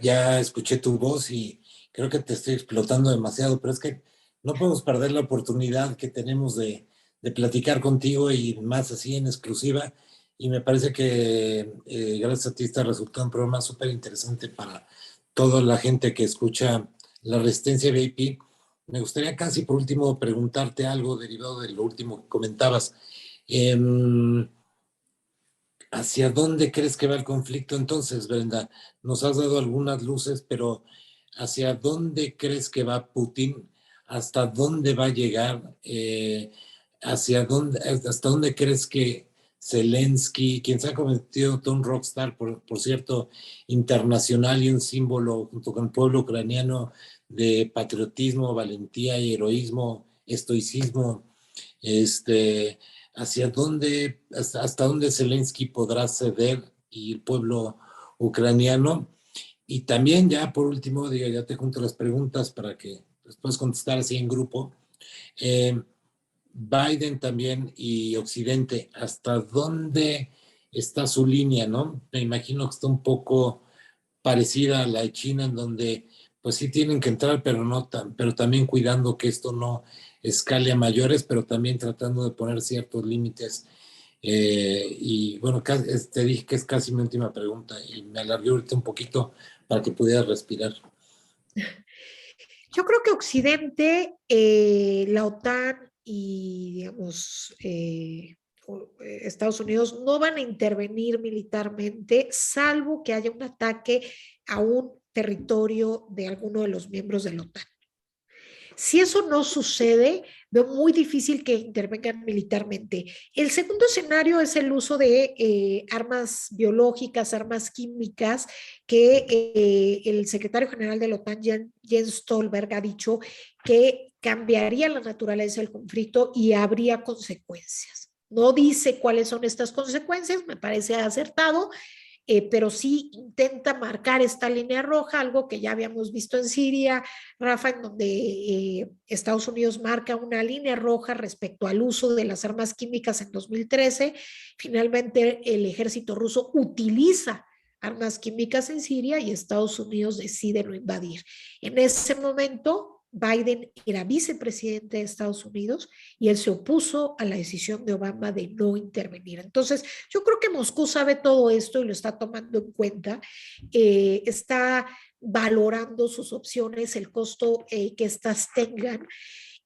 Ya escuché tu voz y creo que te estoy explotando demasiado, pero es que no podemos perder la oportunidad que tenemos de platicar contigo y más así en exclusiva. Y me parece que gracias a ti está resultando un programa súper interesante para toda la gente que escucha la Resistencia VIP. Me gustaría casi por último preguntarte algo derivado de lo último que comentabas. Eh, ¿Hacia dónde crees que va el conflicto entonces, Brenda? Nos has dado algunas luces, pero ¿hacia dónde crees que va Putin? ¿Hasta dónde va a llegar? ¿Hasta dónde crees que Zelensky, quien se ha convertido en un rockstar, por cierto, internacional y un símbolo junto con el pueblo ucraniano de patriotismo, valentía y heroísmo, estoicismo, hasta dónde Zelensky podrá ceder y el pueblo ucraniano? Y también ya por último, digo, ya te junto las preguntas para que después contestar así en grupo. Biden también y Occidente, ¿hasta dónde está su línea, no? Me imagino que está un poco parecida a la de China, en donde pues sí tienen que entrar, pero también cuidando que esto no escale a mayores, pero también tratando de poner ciertos límites. Y bueno, te dije que es casi mi última pregunta y me alargué ahorita un poquito para que pudieras respirar. Yo creo que Occidente, la OTAN y, digamos, Estados Unidos no van a intervenir militarmente, salvo que haya un ataque a un territorio de alguno de los miembros de la OTAN. Si eso no sucede, veo muy difícil que intervengan militarmente. El segundo escenario es el uso de armas biológicas, armas químicas, que el secretario general de la OTAN, Jens Stoltenberg, ha dicho que cambiaría la naturaleza del conflicto y habría consecuencias. No dice cuáles son estas consecuencias, me parece acertado, pero sí intenta marcar esta línea roja, algo que ya habíamos visto en Siria, Rafa, en donde Estados Unidos marca una línea roja respecto al uso de las armas químicas en 2013. Finalmente, el ejército ruso utiliza armas químicas en Siria y Estados Unidos decide no invadir. En ese momento, Biden era vicepresidente de Estados Unidos y él se opuso a la decisión de Obama de no intervenir. Entonces, yo creo que Moscú sabe todo esto y lo está tomando en cuenta, está valorando sus opciones, el costo que éstas tengan.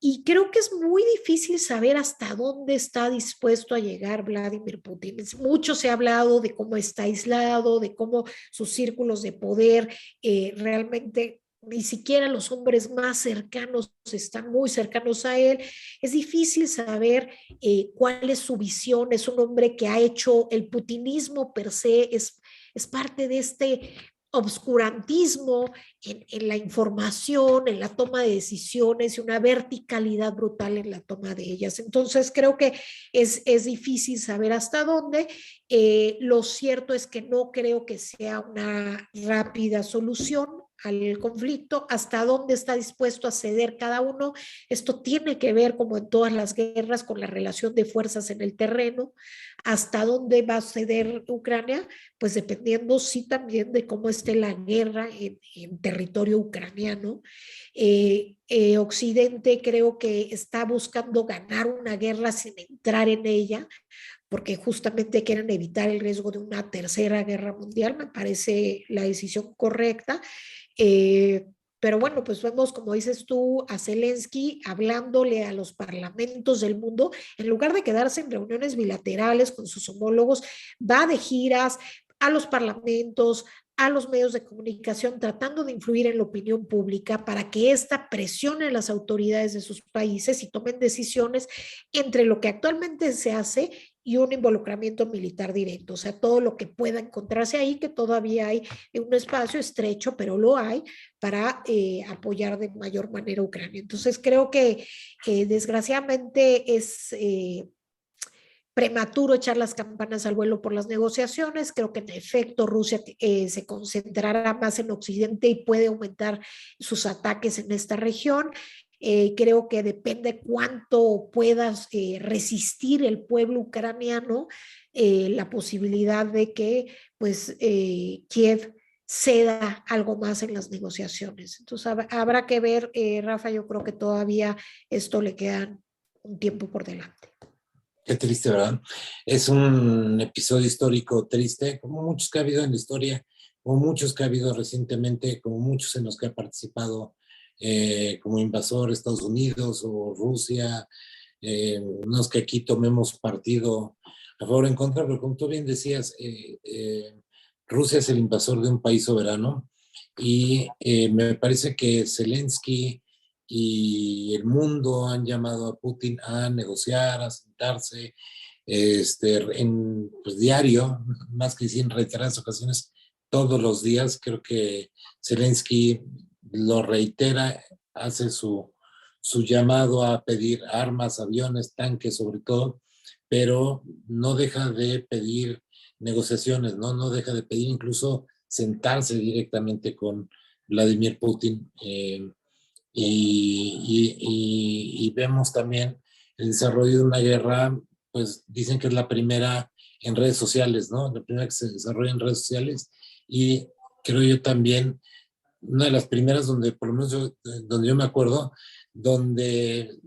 Y creo que es muy difícil saber hasta dónde está dispuesto a llegar Vladimir Putin. Mucho se ha hablado de cómo está aislado, de cómo sus círculos de poder realmente ni siquiera los hombres más cercanos están muy cercanos a él. Es difícil saber cuál es su visión. Es un hombre que ha hecho el putinismo per se, es parte de este obscurantismo en la información, en la toma de decisiones y una verticalidad brutal en la toma de ellas. Entonces creo que es difícil saber hasta dónde. Lo cierto es que no creo que sea una rápida solución. al conflicto, hasta dónde está dispuesto a ceder cada uno. Esto tiene que ver, como en todas las guerras, con la relación de fuerzas en el terreno. Hasta dónde va a ceder Ucrania, pues dependiendo sí también de cómo esté la guerra en territorio ucraniano. Occidente creo que está buscando ganar una guerra sin entrar en ella, porque justamente quieren evitar el riesgo de una tercera guerra mundial. Me parece la decisión correcta. Eh, pero bueno, pues vemos, como dices tú, a Zelensky hablándole a los parlamentos del mundo, en lugar de quedarse en reuniones bilaterales con sus homólogos, va de giras a los parlamentos, a los medios de comunicación, tratando de influir en la opinión pública para que ésta presione a las autoridades de sus países y tomen decisiones entre lo que actualmente se hace y un involucramiento militar directo. O sea, todo lo que pueda encontrarse ahí, que todavía hay un espacio estrecho, pero lo hay, para apoyar de mayor manera a Ucrania. Entonces, creo que desgraciadamente es prematuro echar las campanas al vuelo por las negociaciones. Creo que en efecto Rusia se concentrará más en Occidente y puede aumentar sus ataques en esta región. Creo que depende cuánto puedas resistir el pueblo ucraniano, la posibilidad de que pues Kiev ceda algo más en las negociaciones. Entonces habrá que ver, Rafa, yo creo que todavía esto le queda un tiempo por delante. Qué triste, ¿verdad? Es un episodio histórico triste, como muchos que ha habido en la historia, como muchos que ha habido recientemente, como muchos en los que ha participado como invasor Estados Unidos o Rusia. No es que aquí tomemos partido a favor o en contra, pero como tú bien decías, Rusia es el invasor de un país soberano y me parece que Zelensky y el mundo han llamado a Putin a negociar, a sentarse en pues, diario, más que sí en reiteradas ocasiones, todos los días. Creo que Zelensky lo reitera, hace su llamado a pedir armas, aviones, tanques sobre todo, pero no deja de pedir negociaciones, ¿no? No deja de pedir incluso sentarse directamente con Vladimir Putin. Y vemos también el desarrollo de una guerra, pues dicen que es la primera en redes sociales, ¿no? La primera que se desarrolla en redes sociales y creo yo también una de las primeras donde, por lo menos donde yo me acuerdo, donde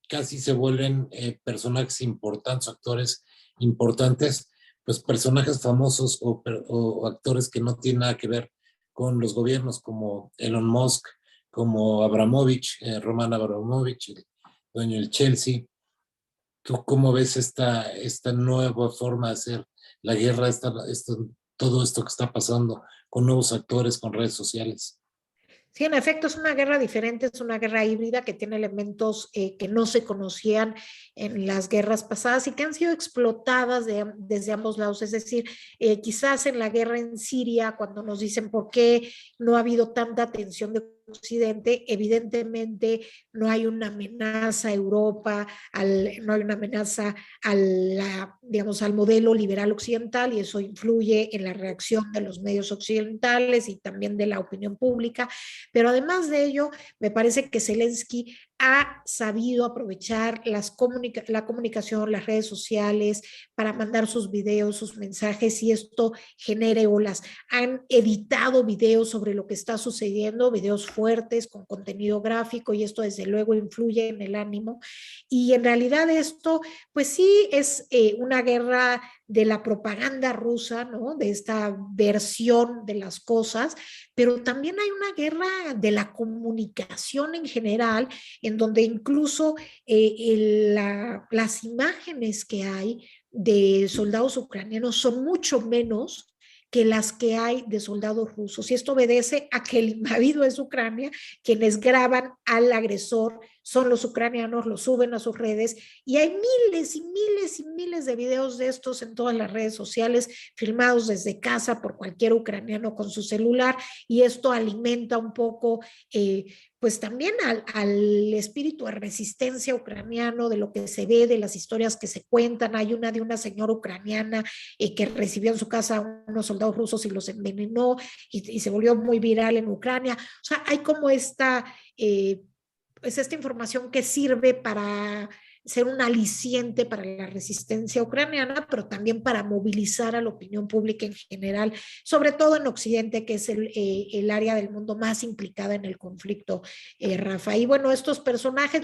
casi se vuelven personajes importantes, actores importantes, pues personajes famosos o actores que no tienen nada que ver con los gobiernos, como Elon Musk, como Abramovich, Roman Abramovich, el dueño del Chelsea. ¿Tú cómo ves esta nueva forma de hacer la guerra, todo esto que está pasando con nuevos actores, con redes sociales? Sí, en efecto, es una guerra diferente, es una guerra híbrida que tiene elementos que no se conocían en las guerras pasadas y que han sido explotadas desde ambos lados. Es decir, quizás en la guerra en Siria, cuando nos dicen por qué no ha habido tanta atención de Occidente, evidentemente no hay una amenaza a Europa, no hay una amenaza digamos, al modelo liberal occidental y eso influye en la reacción de los medios occidentales y también de la opinión pública. Pero además de ello, me parece que Zelensky ha sabido aprovechar la comunicación, las redes sociales para mandar sus videos, sus mensajes y esto genere olas. Han editado videos sobre lo que está sucediendo, videos fuertes con contenido gráfico y esto desde luego influye en el ánimo. Y en realidad esto, pues sí, es una guerra de la propaganda rusa, ¿no? De esta versión de las cosas, pero también hay una guerra de la comunicación en general, en donde incluso las imágenes que hay de soldados ucranianos son mucho menos que las que hay de soldados rusos. Y esto obedece a que el invadido es Ucrania, quienes graban al agresor son los ucranianos, lo suben a sus redes y hay miles y miles y miles de videos de estos en todas las redes sociales, filmados desde casa por cualquier ucraniano con su celular y esto alimenta un poco pues también al espíritu de resistencia ucraniano, de lo que se ve, de las historias que se cuentan. Hay una de una señora ucraniana que recibió en su casa a unos soldados rusos y los envenenó y se volvió muy viral en Ucrania. O sea, hay como pues esta información que sirve para ser un aliciente para la resistencia ucraniana, pero también para movilizar a la opinión pública en general, sobre todo en Occidente, que es el área del mundo más implicada en el conflicto, Rafa. Y bueno, estos personajes,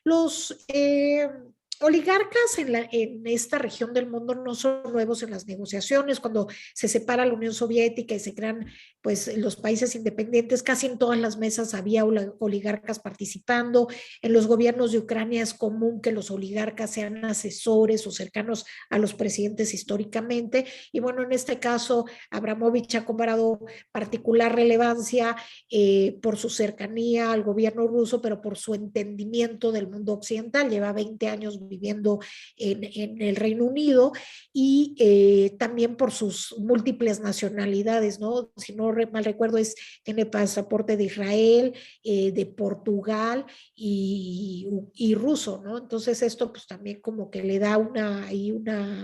los oligarcas en esta región del mundo no son nuevos en las negociaciones. Cuando se separa la Unión Soviética y se crean pues los países independientes, casi en todas las mesas había oligarcas participando. En los gobiernos de Ucrania es común que los oligarcas sean asesores o cercanos a los presidentes históricamente. Y bueno, en este caso, Abramovich ha cobrado particular relevancia por su cercanía al gobierno ruso, pero por su entendimiento del mundo occidental. Lleva 20 años viviendo en el Reino Unido y también por sus múltiples nacionalidades, ¿no? Si no mal recuerdo, tiene pasaporte de Israel, de Portugal y ruso, ¿no? Entonces esto pues también como que le da una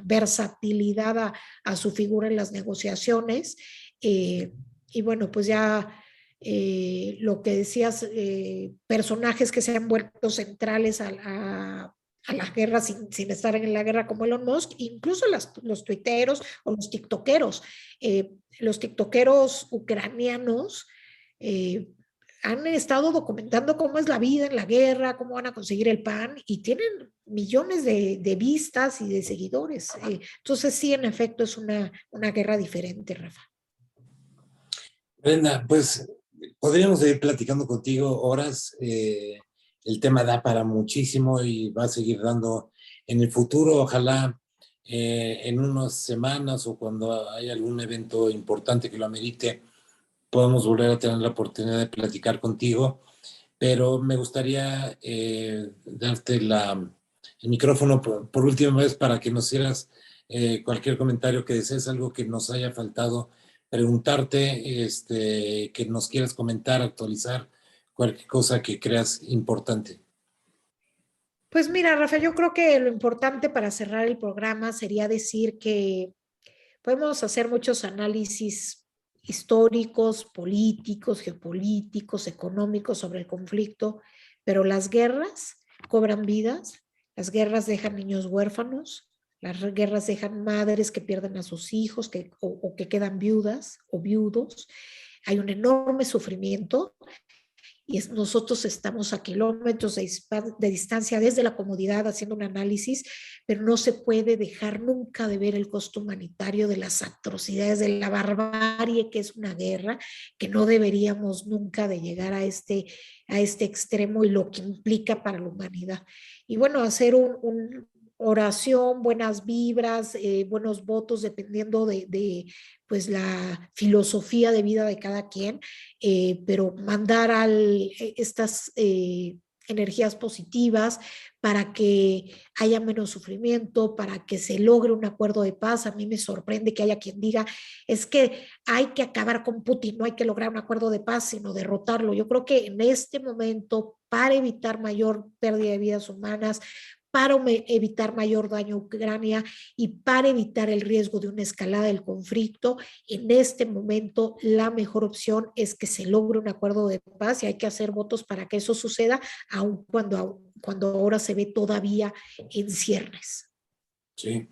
versatilidad a su figura en las negociaciones. Y bueno, pues ya lo que decías, personajes que se han vuelto centrales a la guerra sin estar en la guerra como Elon Musk, incluso los tuiteros o los tiktokeros ucranianos eh, han estado documentando cómo es la vida en la guerra, cómo van a conseguir el pan y tienen millones de vistas y de seguidores. Entonces sí, en efecto, es una guerra diferente, Rafa. Brenda, pues podríamos seguir platicando contigo horas. El tema da para muchísimo y va a seguir dando en el futuro. Ojalá en unas semanas o cuando haya algún evento importante que lo amerite, podamos volver a tener la oportunidad de platicar contigo. Pero me gustaría darte el micrófono por última vez para que nos hicieras cualquier comentario que desees, algo que nos haya faltado preguntarte, que nos quieras comentar, actualizar, cualquier cosa que creas importante. Pues mira, Rafa, yo creo que lo importante para cerrar el programa sería decir que podemos hacer muchos análisis históricos, políticos, geopolíticos, económicos sobre el conflicto, pero las guerras cobran vidas, las guerras dejan niños huérfanos, las guerras dejan madres que pierden a sus hijos o que quedan viudas o viudos. Hay un enorme sufrimiento y nosotros estamos a kilómetros de distancia desde la comodidad haciendo un análisis, pero no se puede dejar nunca de ver el costo humanitario de las atrocidades, de la barbarie que es una guerra, que no deberíamos nunca de llegar a este extremo y lo que implica para la humanidad. Y bueno, hacer oración, buenas vibras, buenos votos, dependiendo pues la filosofía de vida de cada quien, pero mandar estas energías positivas para que haya menos sufrimiento, para que se logre un acuerdo de paz. A mí me sorprende que haya quien diga, es que hay que acabar con Putin, no hay que lograr un acuerdo de paz, sino derrotarlo. Yo creo que en este momento, para evitar mayor pérdida de vidas humanas, para evitar mayor daño a Ucrania y para evitar el riesgo de una escalada del conflicto, en este momento la mejor opción es que se logre un acuerdo de paz y hay que hacer votos para que eso suceda, aun cuando ahora se ve todavía en ciernes. Sí.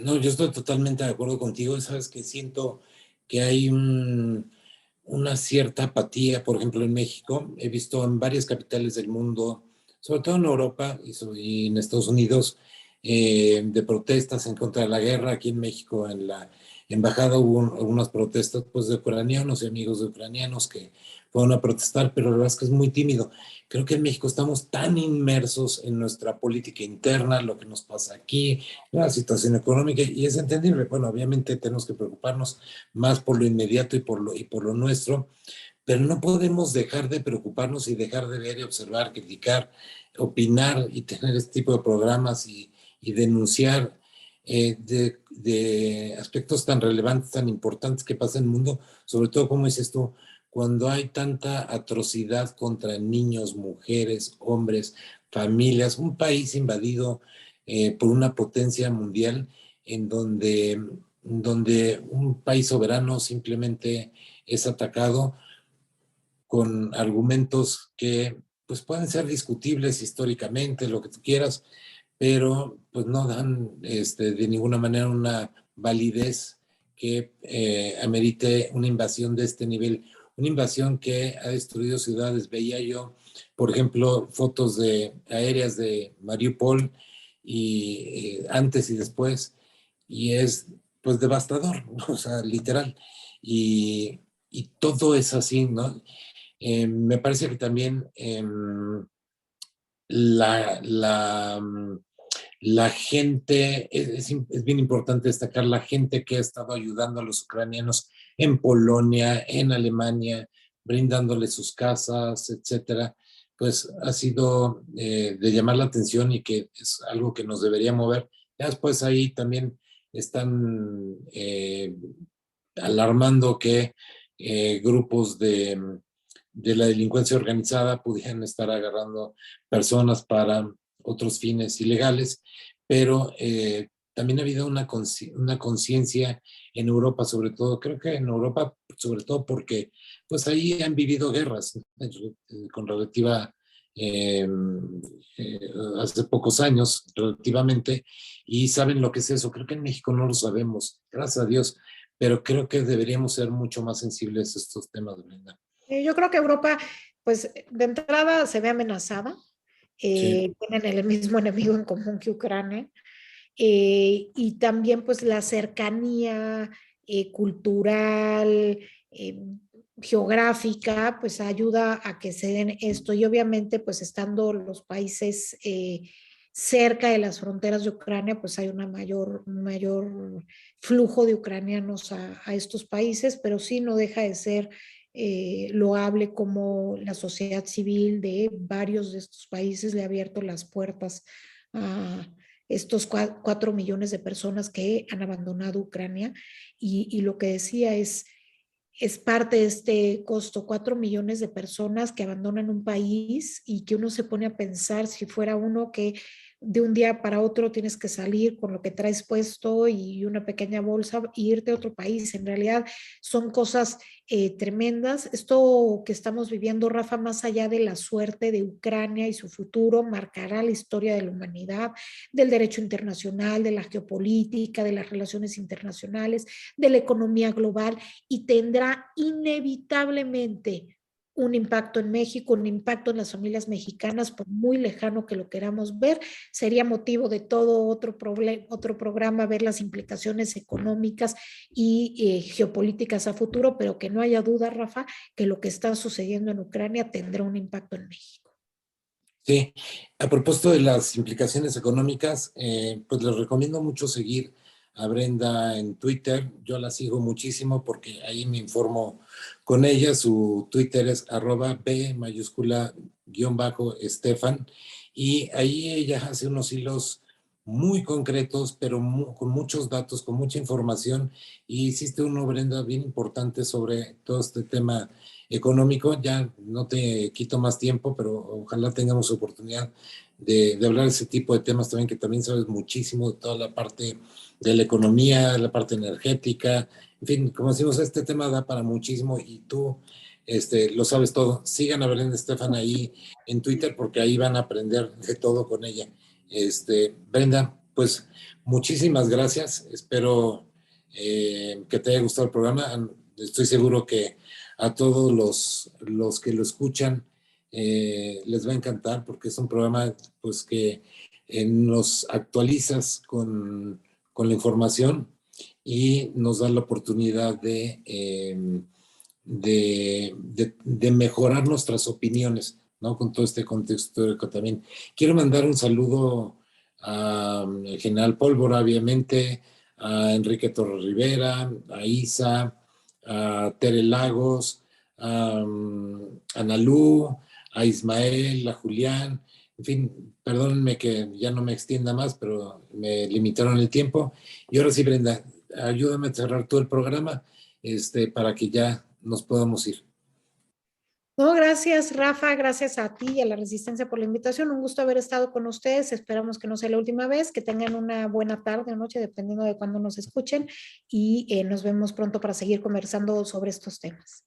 No, yo estoy totalmente de acuerdo contigo. Sabes que siento que hay una cierta apatía, por ejemplo, en México. He visto en varias capitales del mundo, sobre todo en Europa y en Estados Unidos, de protestas en contra de la guerra. Aquí en México, en la embajada, hubo algunas protestas pues, de ucranianos y amigos de ucranianos que fueron a protestar, pero la verdad es que es muy tímido. Creo que en México estamos tan inmersos en nuestra política interna, lo que nos pasa aquí, la situación económica, y es entendible. Bueno, obviamente tenemos que preocuparnos más por lo inmediato y por lo nuestro, pero no podemos dejar de preocuparnos y dejar de ver y observar, criticar, opinar y tener este tipo de programas y denunciar de aspectos tan relevantes, tan importantes que pasan en el mundo, sobre todo, como dices tú, cuando hay tanta atrocidad contra niños, mujeres, hombres, familias, un país invadido por una potencia mundial en donde un país soberano simplemente es atacado con argumentos que pues pueden ser discutibles históricamente, lo que tú quieras, pero pues no dan de ninguna manera una validez que amerite una invasión de este nivel, una invasión que ha destruido ciudades. Veía yo, por ejemplo, fotos aéreas de Mariupol y antes y después, y es pues devastador, ¿no? O sea, literal. Y todo es así, ¿no? Me parece que también la, la, mm, la gente, es bien importante destacar la gente que ha estado ayudando a los ucranianos en Polonia, en Alemania, brindándoles sus casas, etcétera, pues ha sido de llamar la atención y que es algo que nos debería mover. Ya después ahí también están alarmando que grupos de la delincuencia organizada pudieran estar agarrando personas para otros fines ilegales, pero también ha habido una conciencia en Europa, sobre todo, creo que en Europa, sobre todo porque pues ahí han vivido guerras con relativa, eh, eh, hace pocos años relativamente, y saben lo que es eso. Creo que en México no lo sabemos, gracias a Dios, pero creo que deberíamos ser mucho más sensibles a estos temas, Brenda. Yo creo que Europa, pues de entrada se ve amenazada. Sí, Tienen el mismo enemigo en común que Ucrania. Y también pues la cercanía cultural, eh, geográfica, pues ayuda a que se den esto. Y obviamente pues estando los países cerca de las fronteras de Ucrania, pues hay un mayor flujo de ucranianos a estos países, pero sí no deja de ser loable como la sociedad civil de varios de estos países le ha abierto las puertas a estos 4 millones de personas que han abandonado Ucrania. Y lo que decía es parte de este costo, 4 millones de personas que abandonan un país y que uno se pone a pensar si fuera uno que de un día para otro tienes que salir con lo que traes puesto y una pequeña bolsa e irte a otro país. En realidad son cosas tremendas. Esto que estamos viviendo, Rafa, más allá de la suerte de Ucrania y su futuro, marcará la historia de la humanidad, del derecho internacional, de la geopolítica, de las relaciones internacionales, de la economía global y tendrá inevitablemente un impacto en México, un impacto en las familias mexicanas, por muy lejano que lo queramos ver, sería motivo de todo otro programa ver las implicaciones económicas y geopolíticas a futuro, pero que no haya duda, Rafa, que lo que está sucediendo en Ucrania tendrá un impacto en México. sí. A propósito de las implicaciones económicas, pues les recomiendo mucho seguir a Brenda en Twitter. Yo la sigo muchísimo porque ahí me informo con ella. Su Twitter es @B mayúscula guión bajo Estefan. Y ahí ella hace unos hilos muy concretos, pero con muchos datos, con mucha información. Y hiciste uno, Brenda, bien importante sobre todo este tema económico. Ya no te quito más tiempo, pero ojalá tengamos oportunidad de hablar de ese tipo de temas también, que también sabes muchísimo de toda la parte de la economía, la parte energética. En fin, como decimos, este tema da para muchísimo y tú lo sabes todo. Sigan a Belén Estefan ahí en Twitter porque ahí van a aprender de todo con ella. Brenda, pues muchísimas gracias. Espero que te haya gustado el programa. Estoy seguro que a todos los que lo escuchan les va a encantar porque es un programa pues que nos actualizas con la información y nos da la oportunidad de mejorar nuestras opiniones, ¿no? Con todo este contexto histórico también. Quiero mandar un saludo al general Pólvora, obviamente, a Enrique Torres Rivera, a Isa, a Tere Lagos, a Nalú, a Ismael, a Julián, en fin, perdónenme que ya no me extienda más, pero me limitaron el tiempo. Y ahora sí, Brenda, ayúdame a cerrar todo el programa para que ya nos podamos ir. No, gracias Rafa, gracias a ti y a la Resistencia por la invitación. Un gusto haber estado con ustedes. Esperamos que no sea la última vez, que tengan una buena tarde o noche, dependiendo de cuándo nos escuchen, y nos vemos pronto para seguir conversando sobre estos temas.